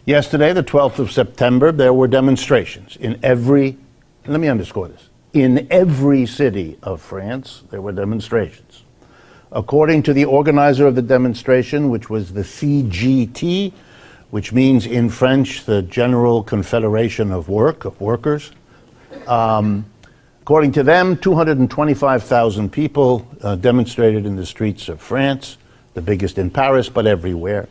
Yesterday, the 12th of September, there were demonstrations in every, let me underscore this, in every city of France, there were demonstrations. According to the organizer of the demonstration, which was the CGT, which means in French, the General Confederation of Workers, according to them, 225,000 people demonstrated in the streets of France, the biggest in Paris, but everywhere.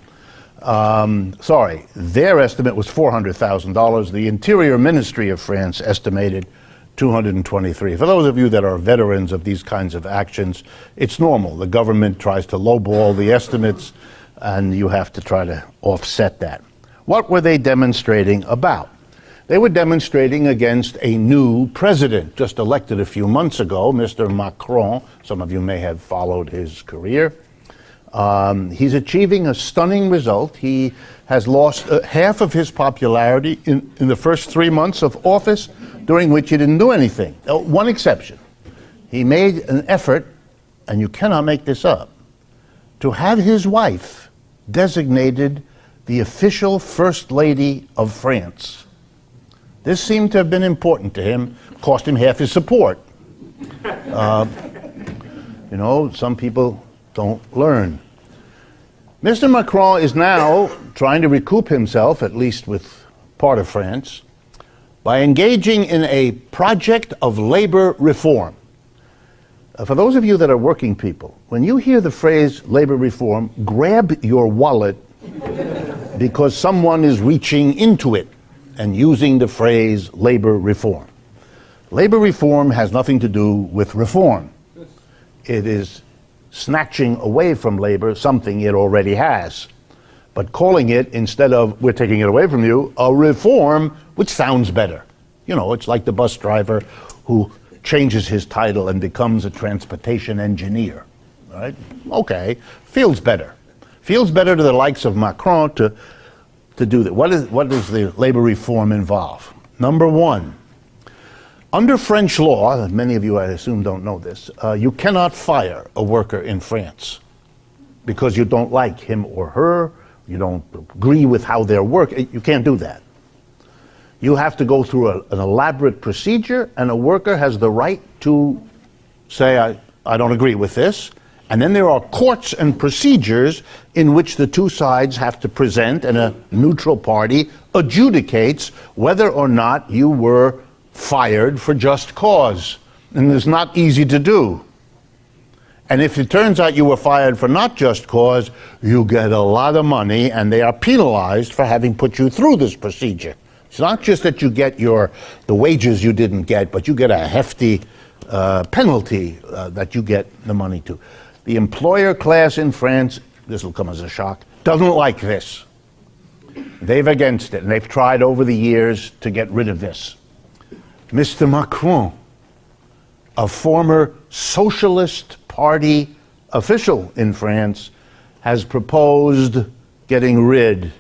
Their estimate was $400,000. The Interior Ministry of France estimated 223. For those of you that are veterans of these kinds of actions, it's normal. The government tries to lowball the estimates, and you have to try to offset that. What were they demonstrating about? They were demonstrating against a new president, just elected a few months ago, Mr. Macron. Some of you may have followed his career. He's achieving a stunning result. He has lost half of his popularity in the first 3 months of office, during which he didn't do anything. One exception. He made an effort, and you cannot make this up, to have his wife designated the official First Lady of France. This seemed to have been important to him, cost him half his support. You know, some people don't learn. Mr. Macron is now trying to recoup himself, at least with part of France, by engaging in a project of labor reform. For those of you that are working people, when you hear the phrase labor reform, grab your wallet because someone is reaching into it and using the phrase labor reform. Labor reform has nothing to do with reform. It is snatching away from labor something it already has, but calling it, instead of we're taking it away from you, a reform, which sounds better. You know, it's like the bus driver who changes his title and becomes a transportation engineer, right? Okay, feels better. Feels better to the likes of Macron to do that. What does the labor reform involve? Number one, under French law, many of you I assume don't know this, you cannot fire a worker in France because you don't like him or her, you don't agree with how they work. You can't do that. You have to go through an elaborate procedure, and a worker has the right to say, I don't agree with this. And then there are courts and procedures in which the two sides have to present, and a neutral party adjudicates whether or not you were fired for just cause. And it's not easy to do. And if it turns out you were fired for not just cause, you get a lot of money, and they are penalized for having put you through this procedure. It's not just that you get the wages you didn't get, but you get a hefty penalty that you get the money to. The employer class in France, this will come as a shock, doesn't like this. They've against it, and they've tried over the years to get rid of this. Mr. Macron, a former Socialist Party official in France, has proposed getting rid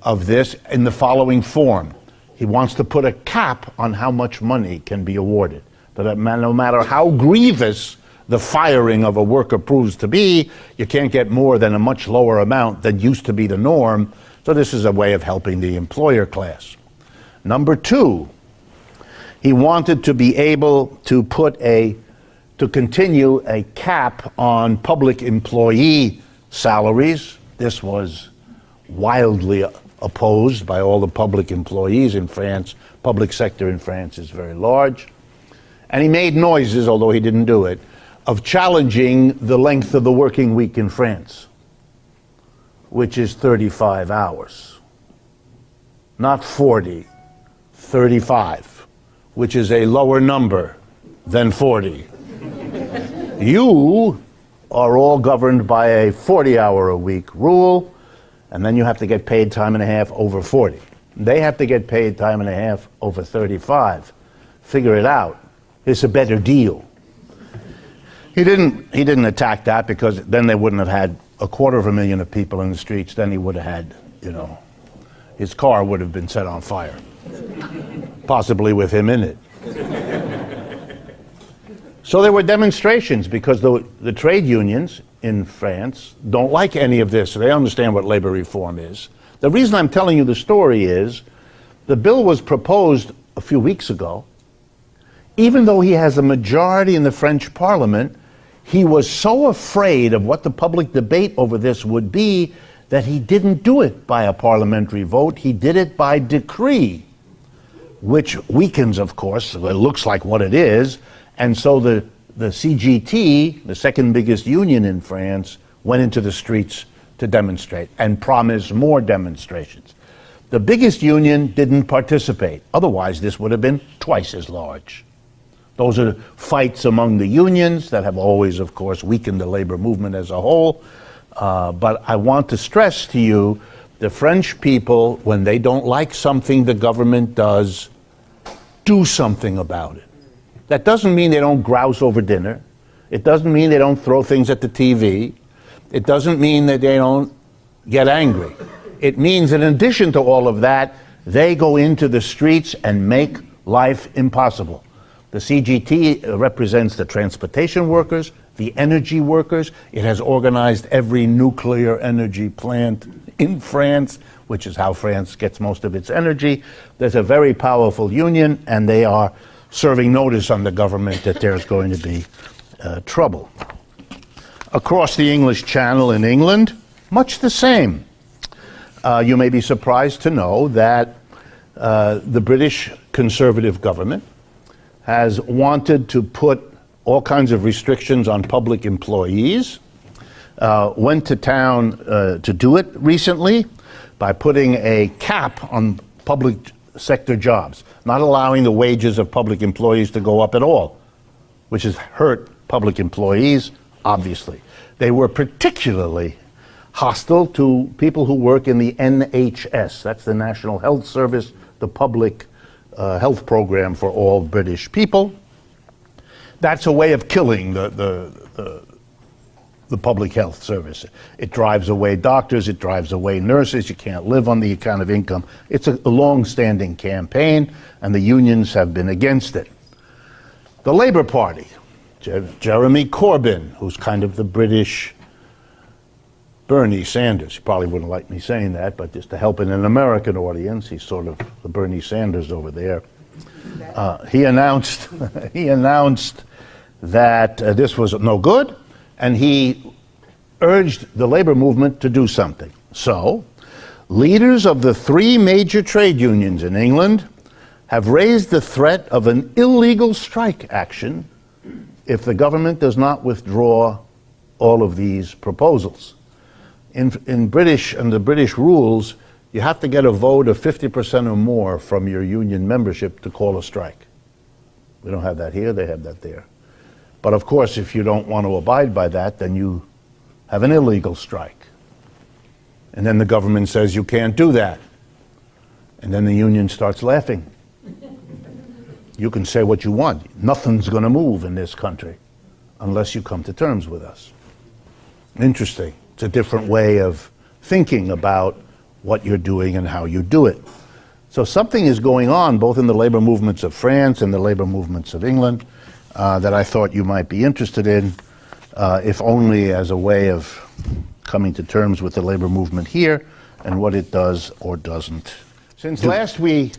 of this in the following form. He wants to put a cap on how much money can be awarded. That no matter how grievous the firing of a worker proves to be, you can't get more than a much lower amount than used to be the norm. So this is a way of helping the employer class. Number two, he wanted to be able to continue a cap on public employee salaries. This was wildly opposed by all the public employees in France. Public sector in France is very large. And he made noises, although he didn't do it, of challenging the length of the working week in France, which is 35 hours. Not 40, 35, which is a lower number than 40. You are all governed by a 40-hour-a-week rule, and then you have to get paid time and a half over 40. They have to get paid time and a half over 35. Figure it out. It's a better deal. He didn't attack that, because then they wouldn't have had 250,000 of people in the streets. Then he would have had, his car would have been set on fire, possibly with him in it. So there were demonstrations because the trade unions in France don't like any of this. They understand what labor reform is. The reason I'm telling you the story is the bill was proposed a few weeks ago. Even though he has a majority in the French Parliament, he was so afraid of what the public debate over this would be that he didn't do it by a parliamentary vote. He did it by decree, which weakens, of course, it looks like what it is. And so the CGT, the second biggest union in France, went into the streets to demonstrate and promised more demonstrations. The biggest union didn't participate. Otherwise, this would have been twice as large. Those are fights among the unions that have always, of course, weakened the labor movement as a whole. But I want to stress to you, the French people, when they don't like something the government does, do something about it. That doesn't mean they don't grouse over dinner. It doesn't mean they don't throw things at the TV. It doesn't mean that they don't get angry. It means in addition to all of that, they go into the streets and make life impossible. The CGT represents the transportation workers, the energy workers. It has organized every nuclear energy plant in France, which is how France gets most of its energy. There's a very powerful union, and they are serving notice on the government that there's going to be trouble. Across the English Channel in England, much the same. You may be surprised to know that the British Conservative government has wanted to put all kinds of restrictions on public employees, went to town to do it recently by putting a cap on public sector jobs, not allowing the wages of public employees to go up at all, which has hurt public employees, obviously. They were particularly hostile to people who work in the NHS, that's the National Health Service, the public health program for all British people. That's a way of killing the public health service. It drives away doctors, it drives away nurses, you can't live on the kind of income. It's a long-standing campaign, and the unions have been against it. The Labour Party, Jeremy Corbyn, who's kind of the British Bernie Sanders. You probably wouldn't like me saying that, but just to help in an American audience, he's sort of the Bernie Sanders over there. He announced that this was no good, and he urged the labor movement to do something. So, leaders of the three major trade unions in England have raised the threat of an illegal strike action if the government does not withdraw all of these proposals. In the British rules, you have to get a vote of 50% or more from your union membership to call a strike. We don't have that here, they have that there. But of course, if you don't want to abide by that, then you have an illegal strike. And then the government says you can't do that. And then the union starts laughing. You can say what you want. Nothing's going to move in this country unless you come to terms with us. Interesting. It's a different way of thinking about what you're doing and how you do it. So something is going on both in the labor movements of France and the labor movements of England that I thought you might be interested in, if only as a way of coming to terms with the labor movement here and what it does or doesn't. Since last we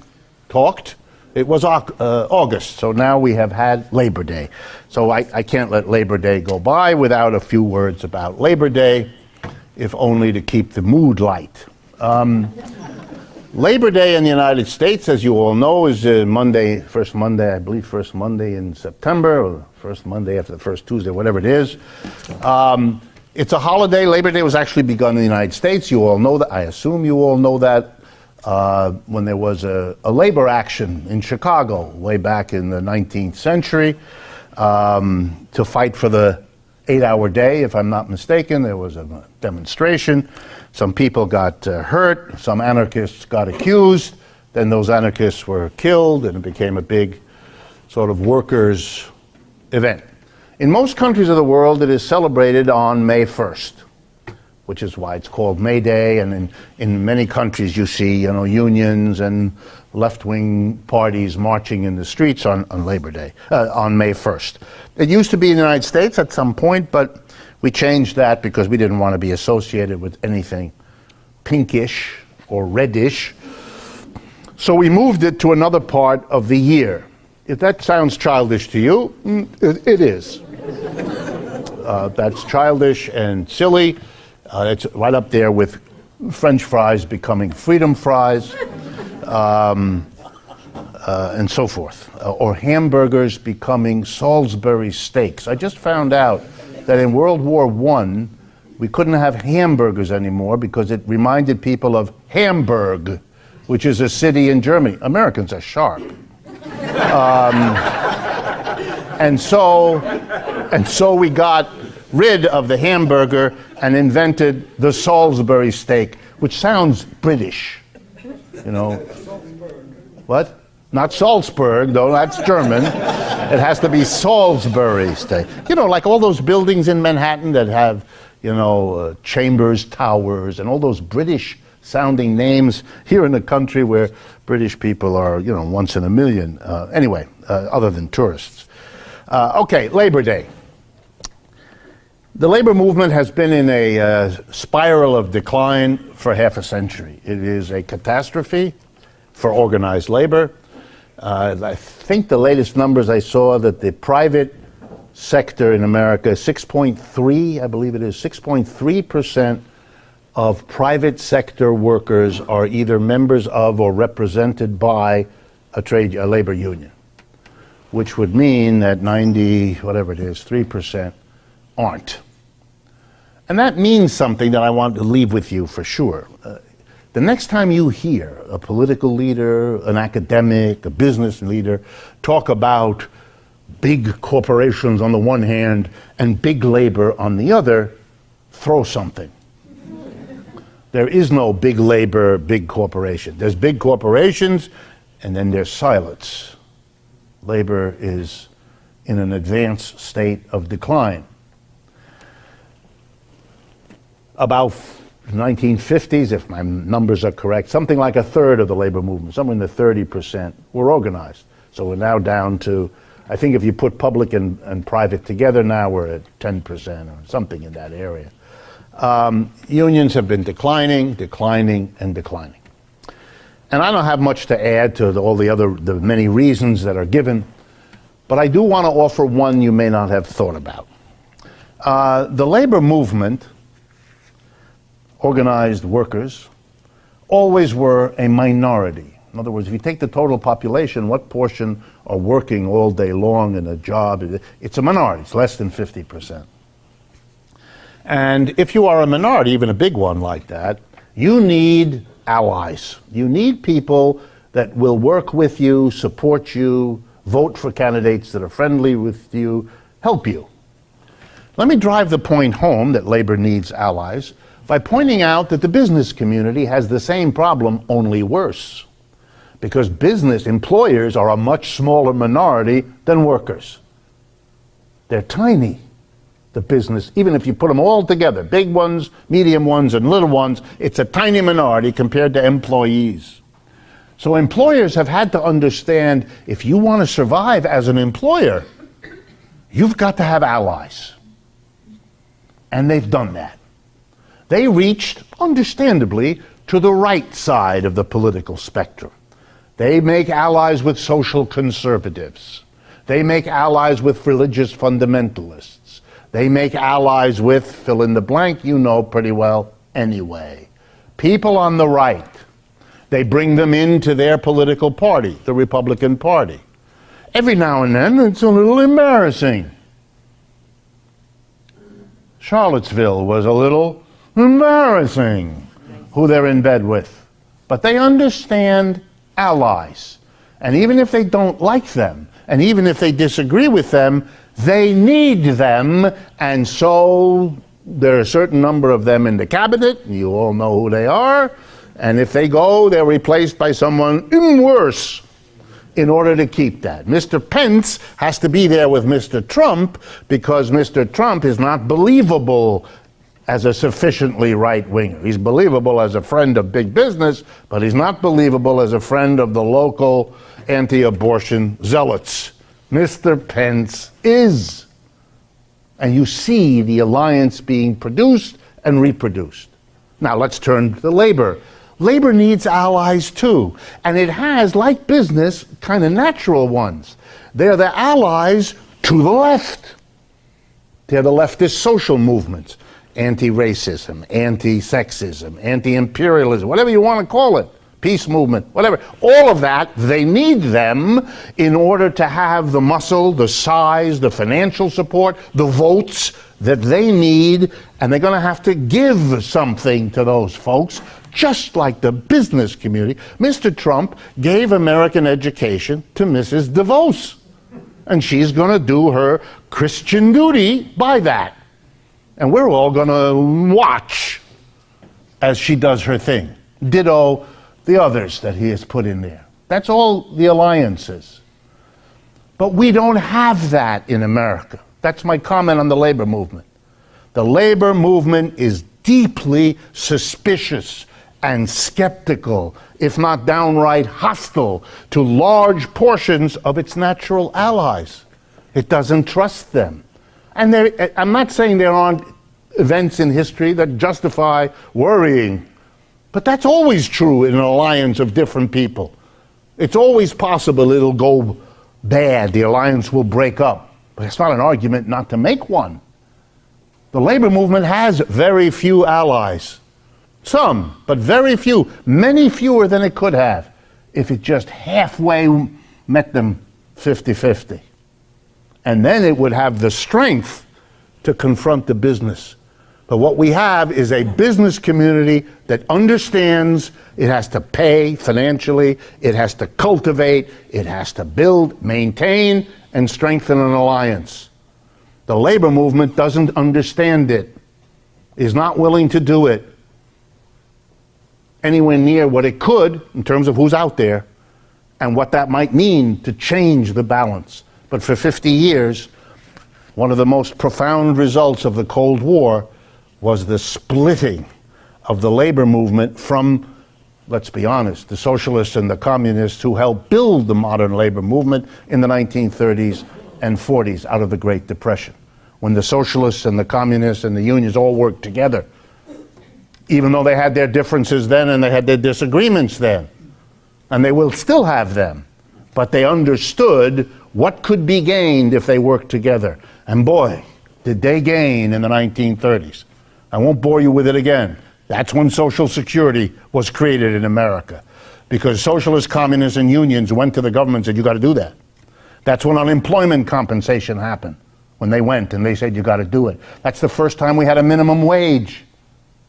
talked, it was August, so now we have had Labor Day. So I can't let Labor Day go by without a few words about Labor Day, if only to keep the mood light. Labor Day in the United States, as you all know, is first Monday in September, or first Monday after the first Tuesday, whatever it is. It's a holiday. Labor Day was actually begun in the United States. You all know that. I assume you all know that. When there was a labor action in Chicago way back in the 19th century to fight for the 8-hour day, if I'm not mistaken. There was a demonstration. Some people got hurt. Some anarchists got accused. Then those anarchists were killed, and it became a big sort of workers' event. In most countries of the world, it is celebrated on May 1st. Which is why it's called May Day, and in many countries you see, unions and left-wing parties marching in the streets on Labor Day, on May 1st. It used to be in the United States at some point, but we changed that because we didn't want to be associated with anything pinkish or reddish. So we moved it to another part of the year. If that sounds childish to you, it is. That's childish and silly. It's right up there with French fries becoming freedom fries, and so forth. Or hamburgers becoming Salisbury steaks. I just found out that in World War I, we couldn't have hamburgers anymore because it reminded people of Hamburg, which is a city in Germany. Americans are sharp. And so we got rid of the hamburger and invented the Salisbury steak, which sounds British, you know. What? Not Salzburg, though, that's German. It has to be Salisbury steak. You know, like all those buildings in Manhattan that have, you know, Chambers Towers and all those British-sounding names here in a country where British people are, you know, once in a million. Anyway, other than tourists. Okay, Labor Day. The labor movement has been in a spiral of decline for half a century. It is a catastrophe for organized labor. I think the latest numbers I saw that the private sector in America, 6.3, I believe it is, 6.3% of private sector workers are either members of or represented by a labor union, which would mean that 3% aren't. And that means something that I want to leave with you for sure. The next time you hear a political leader, an academic, a business leader talk about big corporations on the one hand and big labor on the other, throw something. There is no big labor, big corporation. There's big corporations and then there's silence. Labor is in an advanced state of decline. About 1950s, if my numbers are correct, something like a third of the labor movement, somewhere in the 30%, were organized. So we're now down to, I think if you put public and private together now, we're at 10% or something in that area. Unions have been declining. And I don't have much to add to the many reasons that are given, but I do want to offer one you may not have thought about. The labor movement, organized workers, always were a minority. In other words, if you take the total population, what portion are working all day long in a job? It's a minority. It's less than 50%. And if you are a minority, even a big one like that, you need allies. You need people that will work with you, support you, vote for candidates that are friendly with you, help you. Let me drive the point home that labor needs allies by pointing out that the business community has the same problem, only worse. Because employers are a much smaller minority than workers. They're tiny, the business, even if you put them all together, big ones, medium ones, and little ones, it's a tiny minority compared to employees. So employers have had to understand, if you want to survive as an employer, you've got to have allies. And they've done that. They reached, understandably, to the right side of the political spectrum. They make allies with social conservatives. They make allies with religious fundamentalists. They make allies with, fill in the blank, you know pretty well anyway. People on the right. They bring them into their political party, the Republican Party. Every now and then, it's a little embarrassing. Charlottesville was a little embarrassing who they're in bed with. But they understand allies. And even if they don't like them, and even if they disagree with them, they need them. And so there are a certain number of them in the cabinet. You all know who they are. And if they go, they're replaced by someone even worse in order to keep that. Mr. Pence has to be there with Mr. Trump because Mr. Trump is not believable as a sufficiently right-winger. He's believable as a friend of big business, but he's not believable as a friend of the local anti-abortion zealots. Mr. Pence is. And you see the alliance being produced and reproduced. Now let's turn to labor. Labor needs allies too. And it has, like business, kind of natural ones. They're the allies to the left. They're the leftist social movements. Anti-racism, anti-sexism, anti-imperialism, whatever you want to call it. Peace movement, whatever. All of that, they need them in order to have the muscle, the size, the financial support, the votes that they need, and they're going to have to give something to those folks, just like the business community. Mr. Trump gave American education to Mrs. DeVos, and she's going to do her Christian duty by that. And we're all going to watch as she does her thing. Ditto the others that he has put in there. That's all the alliances. But we don't have that in America. That's my comment on the labor movement. The labor movement is deeply suspicious and skeptical, if not downright hostile, to large portions of its natural allies. It doesn't trust them. And I'm not saying there aren't events in history that justify worrying, but that's always true in an alliance of different people. It's always possible it'll go bad, the alliance will break up, but it's not an argument not to make one. The labor movement has very few allies. Some, but very few, many fewer than it could have if it just halfway met them 50-50. And then it would have the strength to confront the business. But what we have is a business community that understands it has to pay financially, it has to cultivate, it has to build, maintain, and strengthen an alliance. The labor movement doesn't understand it, is not willing to do it anywhere near what it could in terms of who's out there and what that might mean to change the balance. But for 50 years, one of the most profound results of the Cold War was the splitting of the labor movement from, let's be honest, the socialists and the communists who helped build the modern labor movement in the 1930s and 40s out of the Great Depression, when the socialists and the communists and the unions all worked together, even though they had their differences then and they had their disagreements then, and they will still have them, but they understood what could be gained if they worked together. And boy, did they gain in the 1930s. I won't bore you with it again. That's when Social Security was created in America, because socialists, communists, and unions went to the government and said, you got to do that. That's when unemployment compensation happened, when they went and they said, you got to do it. That's the first time we had a minimum wage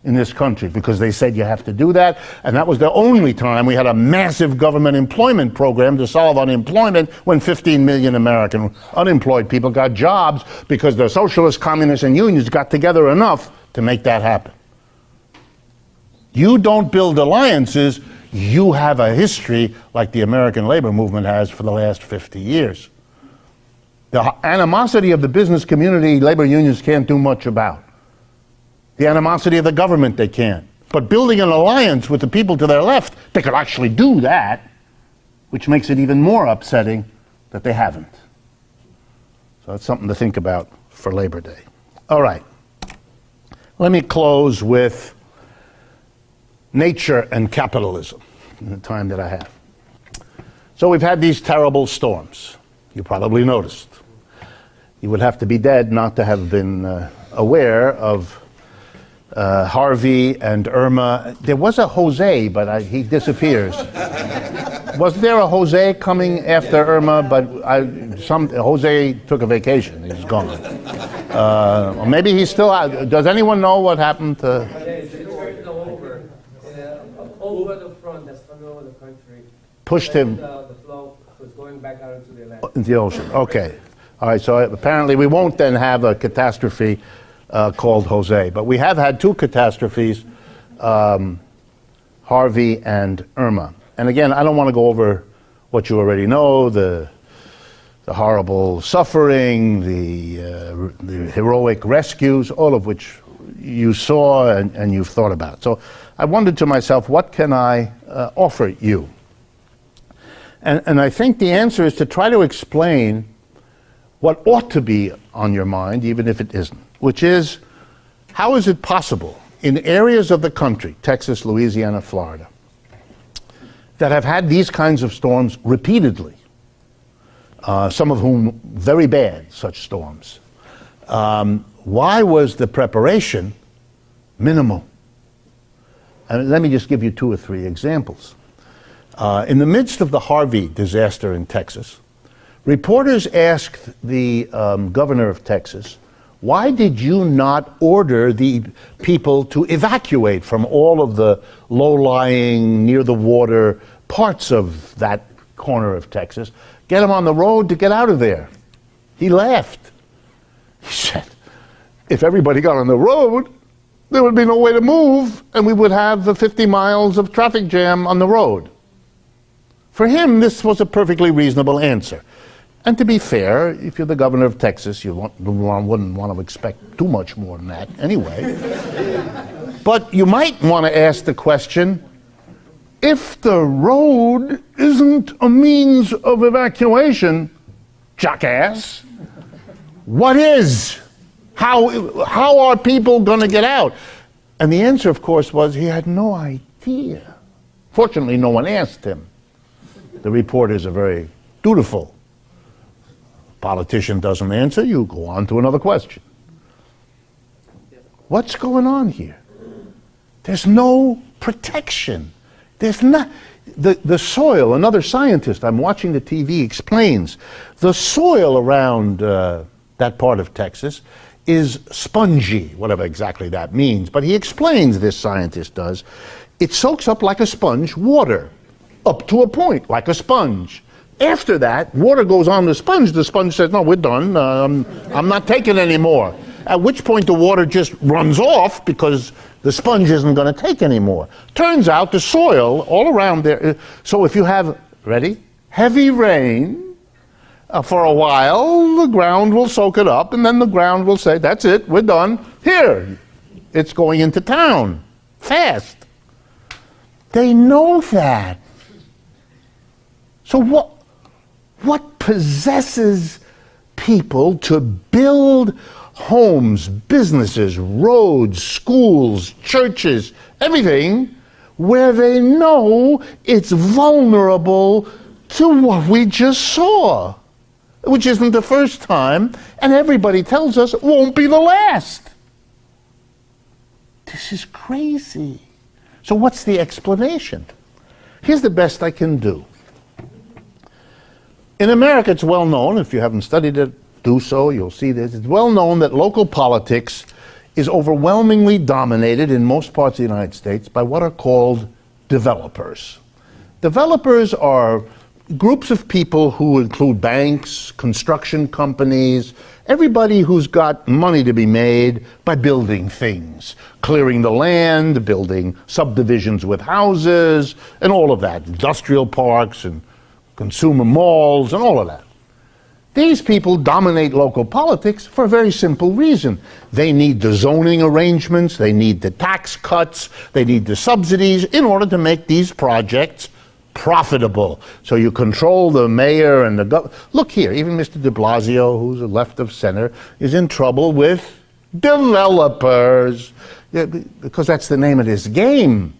in this country, because they said you have to do that. And that was the only time we had a massive government employment program to solve unemployment, when 15 million American unemployed people got jobs because the socialists, communists, and unions got together enough to make that happen. You don't build alliances, you have a history like the American labor movement has for the last 50 years. The animosity of the business community, labor unions can't do much about. The animosity of the government, they can't. But building an alliance with the people to their left, they could actually do that, which makes it even more upsetting that they haven't. So that's something to think about for Labor Day. All right. Let me close with nature and capitalism in the time that I have. So we've had these terrible storms. You probably noticed. You would have to be dead not to have been aware of Harvey and Irma. There was a Jose, but he disappears. Was there a Jose coming after Irma? But Jose took a vacation. He's gone. Or maybe he's still out. Does anyone know what happened to? Over the front that's coming over the country. Pushed him. The flow was going back out into the Atlantic. Into the ocean. Okay. All right. So apparently we won't then have a catastrophe called Jose. But we have had two catastrophes, Harvey and Irma. And again, I don't want to go over what you already know, the horrible suffering, the heroic rescues, all of which you saw and you've thought about. So I wondered to myself, what can I offer you? And I think the answer is to try to explain what ought to be on your mind, even if it isn't, which is, how is it possible in areas of the country, Texas, Louisiana, Florida, that have had these kinds of storms repeatedly, some of whom very bad, such storms. Why was the preparation minimal? And let me just give you 2 or 3 examples. In the midst of the Harvey disaster in Texas, reporters asked the governor of Texas, why did you not order the people to evacuate from all of the low-lying, near-the-water parts of that corner of Texas? Get them on the road to get out of there. He laughed. He said, if everybody got on the road, there would be no way to move, and we would have the 50 miles of traffic jam on the road. For him, this was a perfectly reasonable answer. And to be fair, if you're the governor of Texas, you wouldn't want to expect too much more than that anyway. But you might want to ask the question, if the road isn't a means of evacuation, jackass, what is? How are people going to get out? And the answer, of course, was he had no idea. Fortunately, no one asked him. The reporters are very dutiful. Politician doesn't answer, you go on to another question. What's going on here? There's no protection. There's not. The soil, another scientist, I'm watching the TV, explains, the soil around that part of Texas is spongy, whatever exactly that means. But he explains, this scientist does, it soaks up like a sponge water, up to a point, like a sponge. After that, water goes on the sponge says, no, we're done, I'm not taking any more. At which point the water just runs off because the sponge isn't going to take any more. Turns out the soil all around there, so if you have, ready, heavy rain, for a while the ground will soak it up, and then the ground will say, that's it, we're done, here, it's going into town, fast. They know that. So what possesses people to build homes, businesses, roads, schools, churches, everything, where they know it's vulnerable to what we just saw, which isn't the first time, and everybody tells us it won't be the last. This is crazy. So what's the explanation? Here's the best I can do. In America, it's well known, if you haven't studied it, do so, you'll see this. It's well known that local politics is overwhelmingly dominated in most parts of the United States by what are called developers. Developers are groups of people who include banks, construction companies, everybody who's got money to be made by building things, clearing the land, building subdivisions with houses, and all of that, industrial parks and consumer malls and all of that. These people dominate local politics for a very simple reason. They need the zoning arrangements, they need the tax cuts, they need the subsidies in order to make these projects profitable. So you control the mayor and the governor. Look here, even Mr. de Blasio, who's left of center, is in trouble with developers, because that's the name of this game.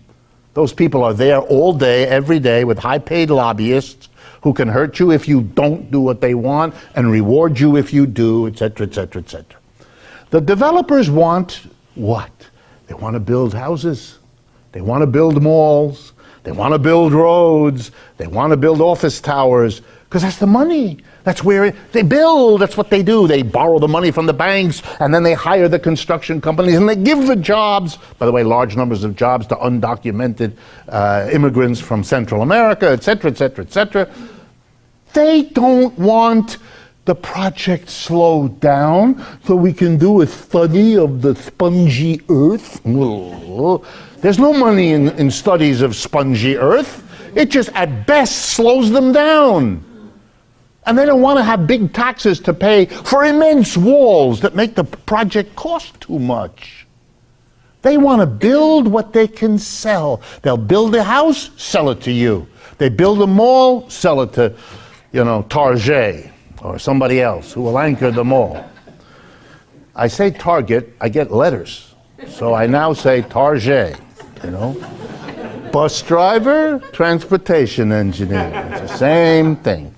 Those people are there all day, every day, with high-paid lobbyists who can hurt you if you don't do what they want and reward you if you do, etc., etc., etc. The developers want what? They want to build houses. They want to build malls. They want to build roads. They want to build office towers, because that's the money. That's where they build. That's what they do. They borrow the money from the banks, and then they hire the construction companies, and they give the jobs, by the way, large numbers of jobs, to undocumented immigrants from Central America, etc., etc., etc. They don't want the project slowed down so we can do a study of the spongy earth. There's no money in studies of spongy earth. It just, at best, slows them down. And they don't want to have big taxes to pay for immense walls that make the project cost too much. They want to build what they can sell. They'll build a house, sell it to you. They build a mall, sell it to, Target or somebody else who will anchor the mall. I say Target, I get letters. So I now say Target, Bus driver, transportation engineer. It's the same thing.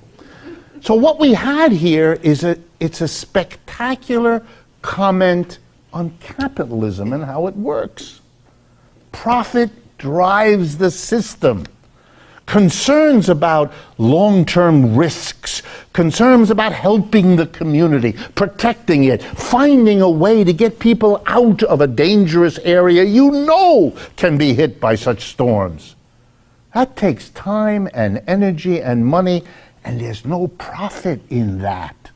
So what we had here is it's a spectacular comment on capitalism and how it works. Profit drives the system. Concerns about long-term risks, concerns about helping the community, protecting it, finding a way to get people out of a dangerous area you know can be hit by such storms. That takes time and energy and money, and there's no profit in that.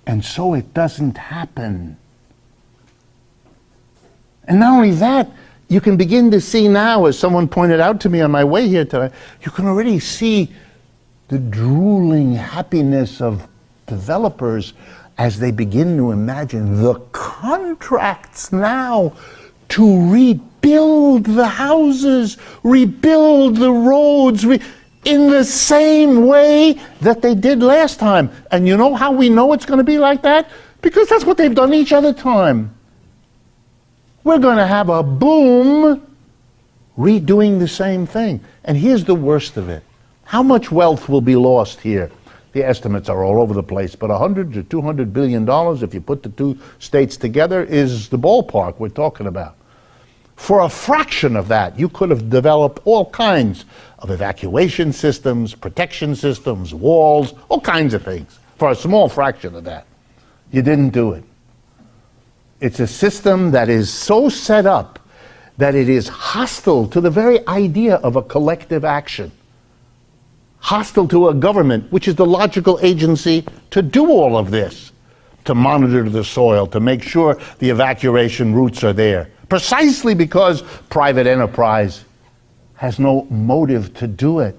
And so it doesn't happen. And not only that, you can begin to see now, as someone pointed out to me on my way here today, you can already see the drooling happiness of developers as they begin to imagine the contracts now to rebuild the houses, rebuild the roads, in the same way that they did last time. And you know how we know it's going to be like that? Because that's what they've done each other time. We're going to have a boom redoing the same thing. And here's the worst of it. How much wealth will be lost here? The estimates are all over the place, but $100 to $200 billion, if you put the two states together, is the ballpark we're talking about. For a fraction of that, you could have developed all kinds of evacuation systems, protection systems, walls, all kinds of things. For a small fraction of that. You didn't do it. It's a system that is so set up that it is hostile to the very idea of a collective action. Hostile to a government, which is the logical agency to do all of this, to monitor the soil, to make sure the evacuation routes are there, precisely because private enterprise has no motive to do it.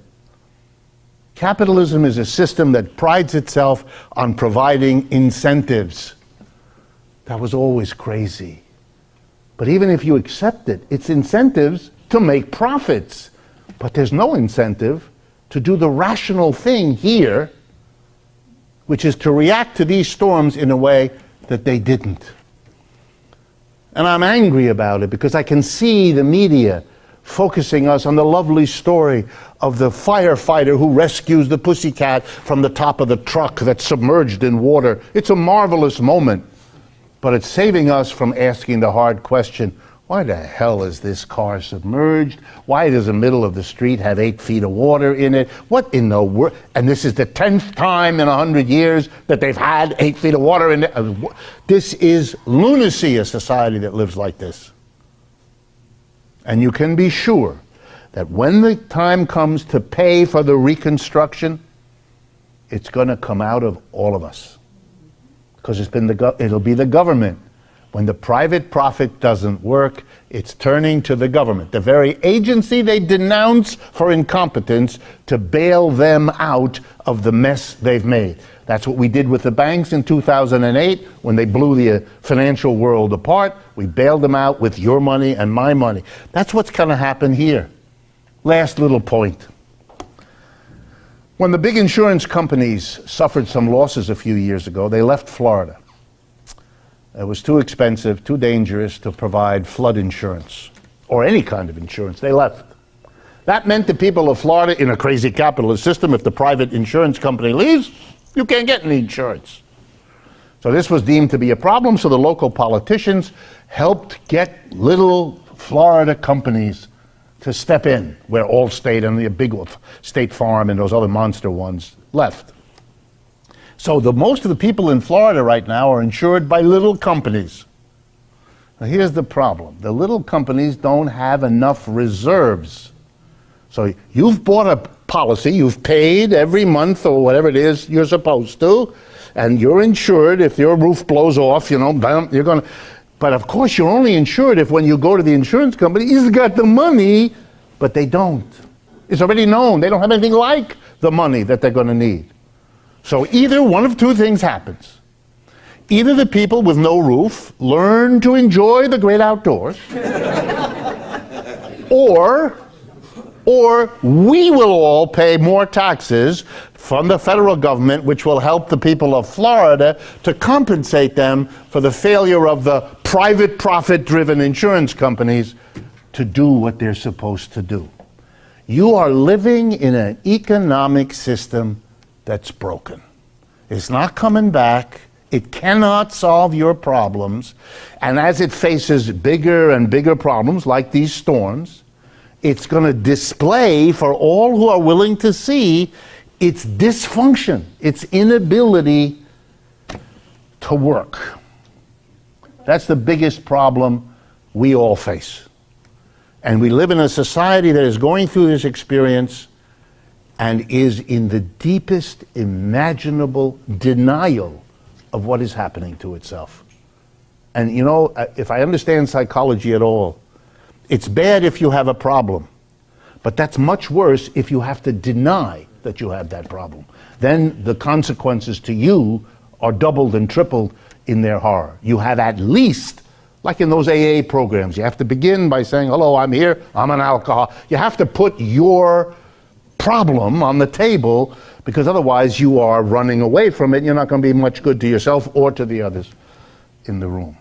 Capitalism is a system that prides itself on providing incentives. That was always crazy. But even if you accept it, it's incentives to make profits. But there's no incentive to do the rational thing here, which is to react to these storms in a way that they didn't. And I'm angry about it because I can see the media focusing us on the lovely story of the firefighter who rescues the pussycat from the top of the truck that's submerged in water. It's a marvelous moment. But it's saving us from asking the hard question, why the hell is this car submerged? Why does the middle of the street have 8 feet of water in it? What in the world? And this is the 10th time in 100 years that they've had 8 feet of water in it. This is lunacy, a society that lives like this. And you can be sure that when the time comes to pay for the reconstruction, it's going to come out of all of us. Because it'll be the government. When the private profit doesn't work, it's turning to the government, the very agency they denounce for incompetence, to bail them out of the mess they've made. That's what we did with the banks in 2008 when they blew the financial world apart. We bailed them out with your money and my money. That's what's going to happen here. Last little point. When the big insurance companies suffered some losses a few years ago, they left Florida. It was too expensive, too dangerous to provide flood insurance or any kind of insurance. They left. That meant the people of Florida, in a crazy capitalist system, if the private insurance company leaves, you can't get any insurance. So this was deemed to be a problem, so the local politicians helped get little Florida companies to step in, where Allstate and the big State Farm and those other monster ones left. So most of the people in Florida right now are insured by little companies. Now here's the problem. The little companies don't have enough reserves. So you've bought a policy, you've paid every month or whatever it is you're supposed to, and you're insured if your roof blows off, you're going to... But of course, you're only insured if when you go to the insurance company, he's got the money, but they don't. It's already known. They don't have anything like the money that they're going to need. So either one of two things happens. Either the people with no roof learn to enjoy the great outdoors, or we will all pay more taxes from the federal government, which will help the people of Florida to compensate them for the failure of the private profit-driven insurance companies to do what they're supposed to do. You are living in an economic system that's broken. It's not coming back. It cannot solve your problems. And as it faces bigger and bigger problems like these storms, it's going to display for all who are willing to see its dysfunction, its inability to work. That's the biggest problem we all face. And we live in a society that is going through this experience and is in the deepest imaginable denial of what is happening to itself. And you know, if I understand psychology at all, it's bad if you have a problem, but that's much worse if you have to deny that you have that problem. Then the consequences to you are doubled and tripled in their horror. You have at least, like in those AA programs, you have to begin by saying, hello, I'm here, I'm an alcoholic. You have to put your problem on the table, because otherwise you are running away from it. You're not going to be much good to yourself or to the others in the room.